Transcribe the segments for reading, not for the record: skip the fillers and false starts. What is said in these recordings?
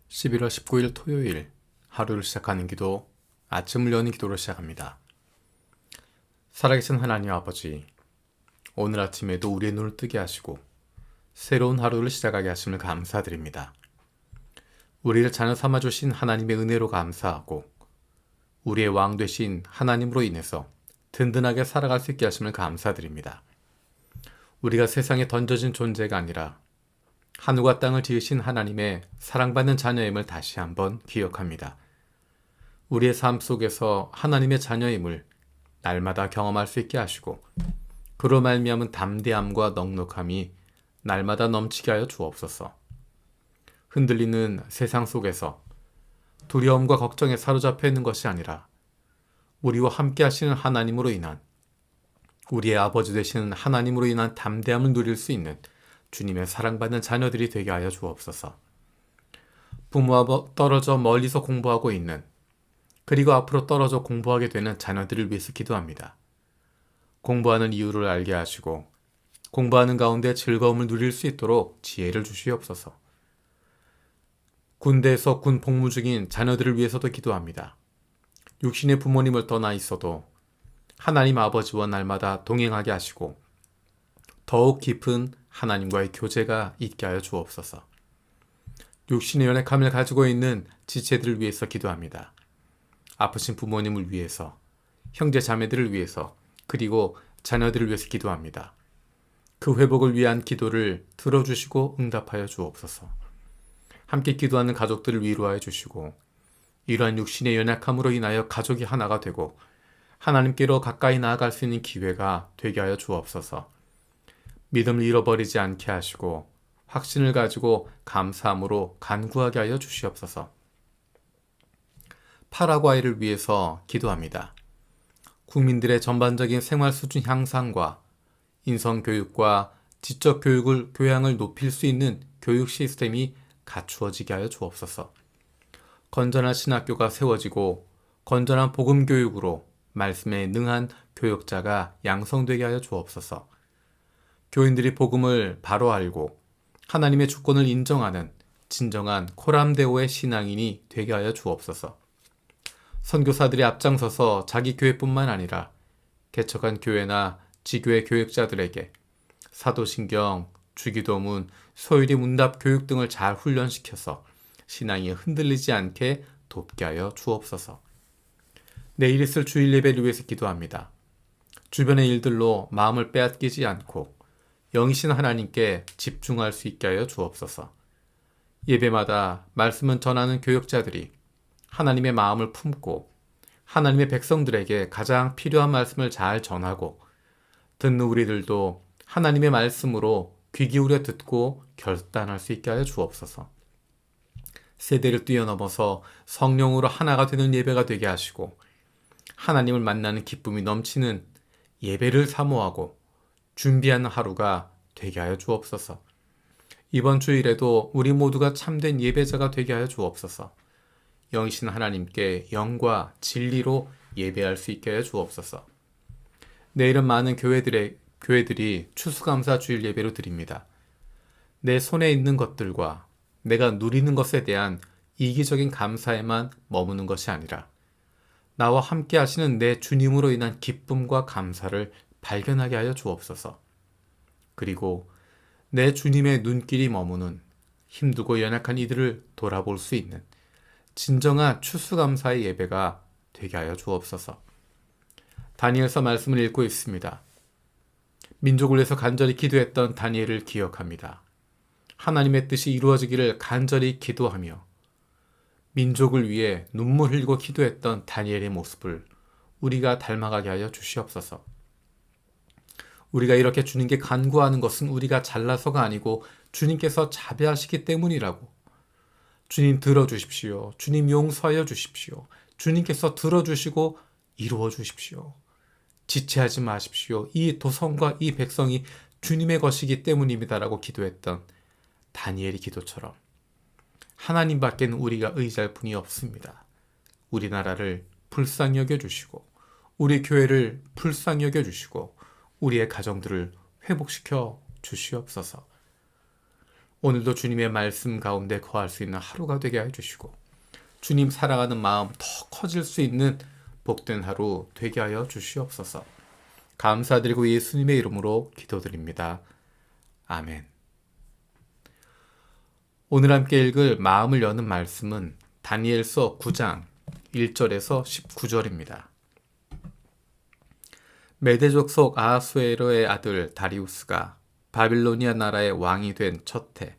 11월 19일 토요일 하루를 시작하는 기도, 아침을 여는 기도로 시작합니다. 살아계신 하나님 아버지, 오늘 아침에도 우리의 눈을 뜨게 하시고 새로운 하루를 시작하게 하심을 감사드립니다. 우리를 자녀 삼아주신 하나님의 은혜로 감사하고 우리의 왕 되신 하나님으로 인해서 든든하게 살아갈 수 있게 하심을 감사드립니다. 우리가 세상에 던져진 존재가 아니라 하늘과 땅을 지으신 하나님의 사랑받는 자녀임을 다시 한번 기억합니다. 우리의 삶 속에서 하나님의 자녀임을 날마다 경험할 수 있게 하시고 그로 말미암은 담대함과 넉넉함이 날마다 넘치게 하여 주옵소서. 흔들리는 세상 속에서 두려움과 걱정에 사로잡혀 있는 것이 아니라 우리와 함께 하시는 하나님으로 인한, 우리의 아버지 되시는 하나님으로 인한 담대함을 누릴 수 있는 주님의 사랑받는 자녀들이 되게 하여 주옵소서. 부모와 떨어져 멀리서 공부하고 있는, 그리고 앞으로 떨어져 공부하게 되는 자녀들을 위해서 기도합니다. 공부하는 이유를 알게 하시고 공부하는 가운데 즐거움을 누릴 수 있도록 지혜를 주시옵소서. 군대에서 군 복무 중인 자녀들을 위해서도 기도합니다. 육신의 부모님을 떠나 있어도 하나님 아버지와 날마다 동행하게 하시고 더욱 깊은 하나님과의 교제가 있게 하여 주옵소서. 육신의 연약함을 가지고 있는 지체들을 위해서 기도합니다. 아프신 부모님을 위해서, 형제 자매들을 위해서, 그리고 자녀들을 위해서 기도합니다. 그 회복을 위한 기도를 들어주시고 응답하여 주옵소서. 함께 기도하는 가족들을 위로하여 주시고 이러한 육신의 연약함으로 인하여 가족이 하나가 되고 하나님께로 가까이 나아갈 수 있는 기회가 되게 하여 주옵소서. 믿음을 잃어버리지 않게 하시고 확신을 가지고 감사함으로 간구하게 하여 주시옵소서. 파라과이를 위해서 기도합니다. 국민들의 전반적인 생활 수준 향상과 인성교육과 지적 교양을 높일 수 있는 교육 시스템이 갖추어지게 하여 주옵소서. 건전한 신학교가 세워지고 건전한 복음 교육으로 말씀에 능한 교역자가 양성되게 하여 주옵소서. 교인들이 복음을 바로 알고 하나님의 주권을 인정하는 진정한 코람데오의 신앙인이 되게 하여 주옵소서. 선교사들이 앞장서서 자기 교회뿐만 아니라 개척한 교회나 지교회 교역자들에게 사도신경, 주기도문, 소율이 문답 교육 등을 잘 훈련시켜서 신앙이 흔들리지 않게 돕게 하여 주옵소서. 내일 있을 주일 예배를 위해서 기도합니다. 주변의 일들로 마음을 빼앗기지 않고 영이신 하나님께 집중할 수 있게 하여 주옵소서. 예배마다 말씀을 전하는 교역자들이 하나님의 마음을 품고 하나님의 백성들에게 가장 필요한 말씀을 잘 전하고 듣는 우리들도 하나님의 말씀으로 귀 기울여 듣고 결단할 수 있게 하여 주옵소서. 세대를 뛰어넘어서 성령으로 하나가 되는 예배가 되게 하시고 하나님을 만나는 기쁨이 넘치는 예배를 사모하고 준비하는 하루가 되게 하여 주옵소서. 이번 주일에도 우리 모두가 참된 예배자가 되게 하여 주옵소서. 영이신 하나님께 영과 진리로 예배할 수 있게 하여 주옵소서. 내일은 많은 교회들이 추수감사 주일 예배로 드립니다. 내 손에 있는 것들과 내가 누리는 것에 대한 이기적인 감사에만 머무는 것이 아니라 나와 함께 하시는 내 주님으로 인한 기쁨과 감사를 발견하게 하여 주옵소서. 그리고 내 주님의 눈길이 머무는 힘들고 연약한 이들을 돌아볼 수 있는 진정한 추수감사의 예배가 되게 하여 주옵소서. 다니엘서 말씀을 읽고 있습니다. 민족을 위해서 간절히 기도했던 다니엘을 기억합니다. 하나님의 뜻이 이루어지기를 간절히 기도하며 민족을 위해 눈물 흘리고 기도했던 다니엘의 모습을 우리가 닮아가게 하여 주시옵소서. 우리가 이렇게 주님께 간구하는 것은 우리가 잘나서가 아니고 주님께서 자비하시기 때문이라고. 주님 들어주십시오. 주님 용서하여 주십시오. 주님께서 들어주시고 이루어 주십시오. 지체하지 마십시오. 이 도성과 이 백성이 주님의 것이기 때문입니다라고 기도했던 다니엘의 기도처럼 하나님밖에는 우리가 의지할 분이 없습니다. 우리나라를 불쌍히 여겨주시고 우리 교회를 불쌍히 여겨주시고 우리의 가정들을 회복시켜 주시옵소서. 오늘도 주님의 말씀 가운데 거할 수 있는 하루가 되게 해주시고 주님 사랑하는 마음 더 커질 수 있는 복된 하루 되게 하여 주시옵소서. 감사드리고 예수님의 이름으로 기도드립니다. 아멘. 오늘 함께 읽을 마음을 여는 말씀은 다니엘서 9장 1절에서 19절입니다. 메대족 속 아하수에로의 아들 다리우스가 바빌로니아 나라의 왕이 된 첫 해,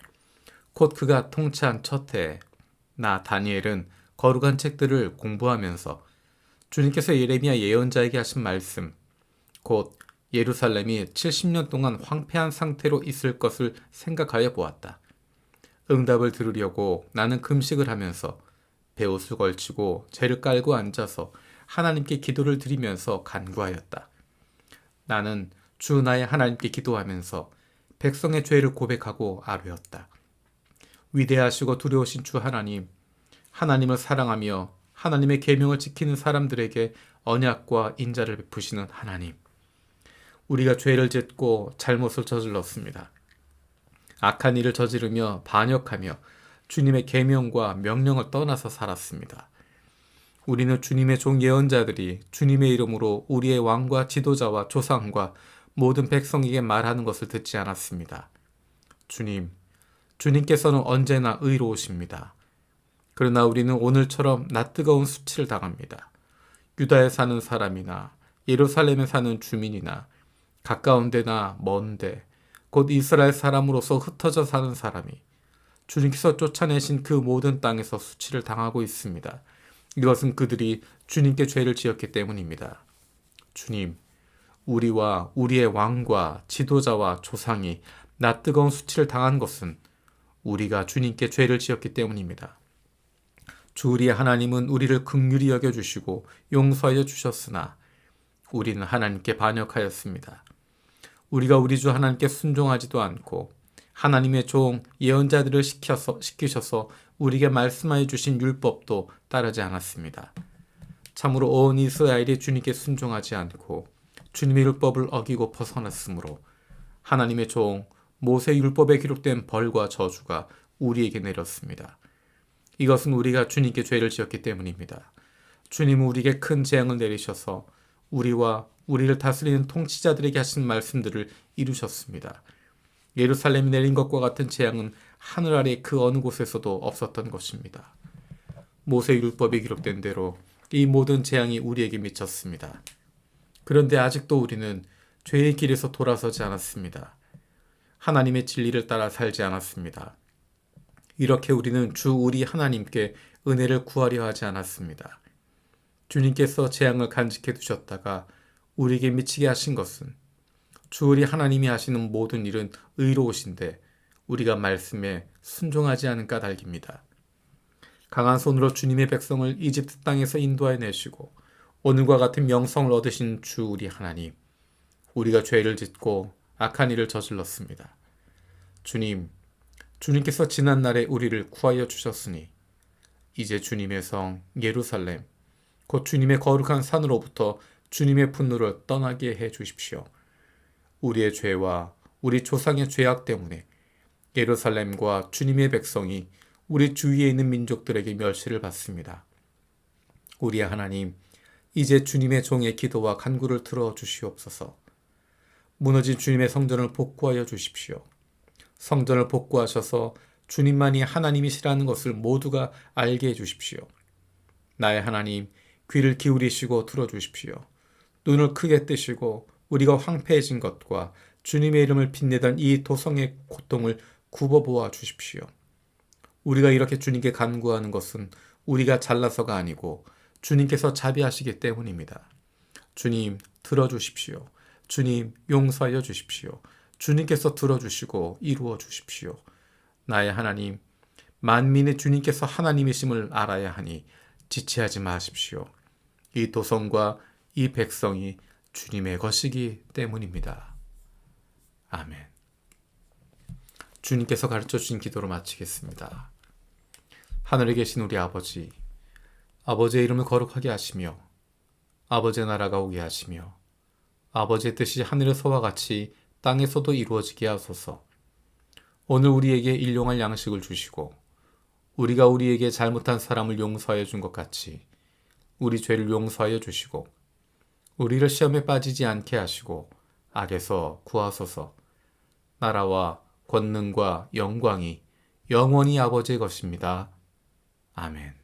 곧 그가 통치한 첫 해에 나 다니엘은 거룩한 책들을 공부하면서 주님께서 예레미야 예언자에게 하신 말씀, 곧 예루살렘이 70년 동안 황폐한 상태로 있을 것을 생각하여 보았다. 응답을 들으려고 나는 금식을 하면서 베옷을 걸치고 재를 깔고 앉아서 하나님께 기도를 드리면서 간구하였다. 나는 주 나의 하나님께 기도하면서 백성의 죄를 고백하고 아뢰었다. 위대하시고 두려우신 주 하나님, 하나님을 사랑하며 하나님의 계명을 지키는 사람들에게 언약과 인자를 베푸시는 하나님, 우리가 죄를 짓고 잘못을 저질렀습니다. 악한 일을 저지르며 반역하며 주님의 계명과 명령을 떠나서 살았습니다. 우리는 주님의 종 예언자들이 주님의 이름으로 우리의 왕과 지도자와 조상과 모든 백성에게 말하는 것을 듣지 않았습니다. 주님께서는 언제나 의로우십니다. 그러나 우리는 오늘처럼 낯뜨거운 수치를 당합니다. 유다에 사는 사람이나 예루살렘에 사는 주민이나 가까운 데나 먼데 곧 이스라엘 사람으로서 흩어져 사는 사람이 주님께서 쫓아내신 그 모든 땅에서 수치를 당하고 있습니다. 이것은 그들이 주님께 죄를 지었기 때문입니다. 주님, 우리와 우리의 왕과 지도자와 조상이 낯뜨거운 수치를 당한 것은 우리가 주님께 죄를 지었기 때문입니다. 주 우리의 하나님은 우리를 긍휼히 여겨주시고 용서하여 주셨으나 우리는 하나님께 반역하였습니다. 우리가 우리 주 하나님께 순종하지도 않고 하나님의 종 예언자들을 시키셔서 우리에게 말씀하여 주신 율법도 따르지 않았습니다. 참으로 온 이스라엘이 주님께 순종하지 않고 주님의 율법을 어기고 벗어났으므로 하나님의 종 모세 율법에 기록된 벌과 저주가 우리에게 내렸습니다. 이것은 우리가 주님께 죄를 지었기 때문입니다. 주님은 우리에게 큰 재앙을 내리셔서 우리와 우리를 다스리는 통치자들에게 하신 말씀들을 이루셨습니다. 예루살렘이 내린 것과 같은 재앙은 하늘 아래 그 어느 곳에서도 없었던 것입니다. 모세 율법에 기록된 대로 이 모든 재앙이 우리에게 미쳤습니다. 그런데 아직도 우리는 죄의 길에서 돌아서지 않았습니다. 하나님의 진리를 따라 살지 않았습니다. 이렇게 우리는 주 우리 하나님께 은혜를 구하려 하지 않았습니다. 주님께서 재앙을 간직해 두셨다가 우리에게 미치게 하신 것은 주 우리 하나님이 하시는 모든 일은 의로우신데 우리가 말씀에 순종하지 않은 까닭입니다. 강한 손으로 주님의 백성을 이집트 땅에서 인도해 내시고 오늘과 같은 명성을 얻으신 주 우리 하나님, 우리가 죄를 짓고 악한 일을 저질렀습니다. 주님께서 지난날에 우리를 구하여 주셨으니 이제 주님의 성 예루살렘, 곧 주님의 거룩한 산으로부터 주님의 분노를 떠나게 해 주십시오. 우리의 죄와 우리 조상의 죄악 때문에 예루살렘과 주님의 백성이 우리 주위에 있는 민족들에게 멸시를 받습니다. 우리의 하나님, 이제 주님의 종의 기도와 간구를 들어주시옵소서. 무너진 주님의 성전을 복구하여 주십시오. 성전을 복구하셔서 주님만이 하나님이시라는 것을 모두가 알게 해주십시오. 나의 하나님, 귀를 기울이시고 들어주십시오. 눈을 크게 뜨시고 우리가 황폐해진 것과 주님의 이름을 빛내던 이 도성의 고통을 굽어보아 주십시오. 우리가 이렇게 주님께 간구하는 것은 우리가 잘나서가 아니고 주님께서 자비하시기 때문입니다. 주님, 들어주십시오. 주님, 용서하여 주십시오. 주님께서 들어주시고 이루어 주십시오. 나의 하나님, 만민의 주님께서 하나님이심을 알아야 하니 지체하지 마십시오. 이 도성과 이 백성이 주님의 것이기 때문입니다. 아멘. 주님께서 가르쳐 주신 기도로 마치겠습니다. 하늘에 계신 우리 아버지, 아버지의 이름을 거룩하게 하시며 아버지의 나라가 오게 하시며 아버지의 뜻이 하늘에서와 같이 땅에서도 이루어지게 하소서. 오늘 우리에게 일용할 양식을 주시고 우리가 우리에게 잘못한 사람을 용서하여 준 것 같이 우리 죄를 용서하여 주시고 우리를 시험에 빠지지 않게 하시고 악에서 구하소서. 나라와 권능과 영광이 영원히 아버지의 것입니다. 아멘.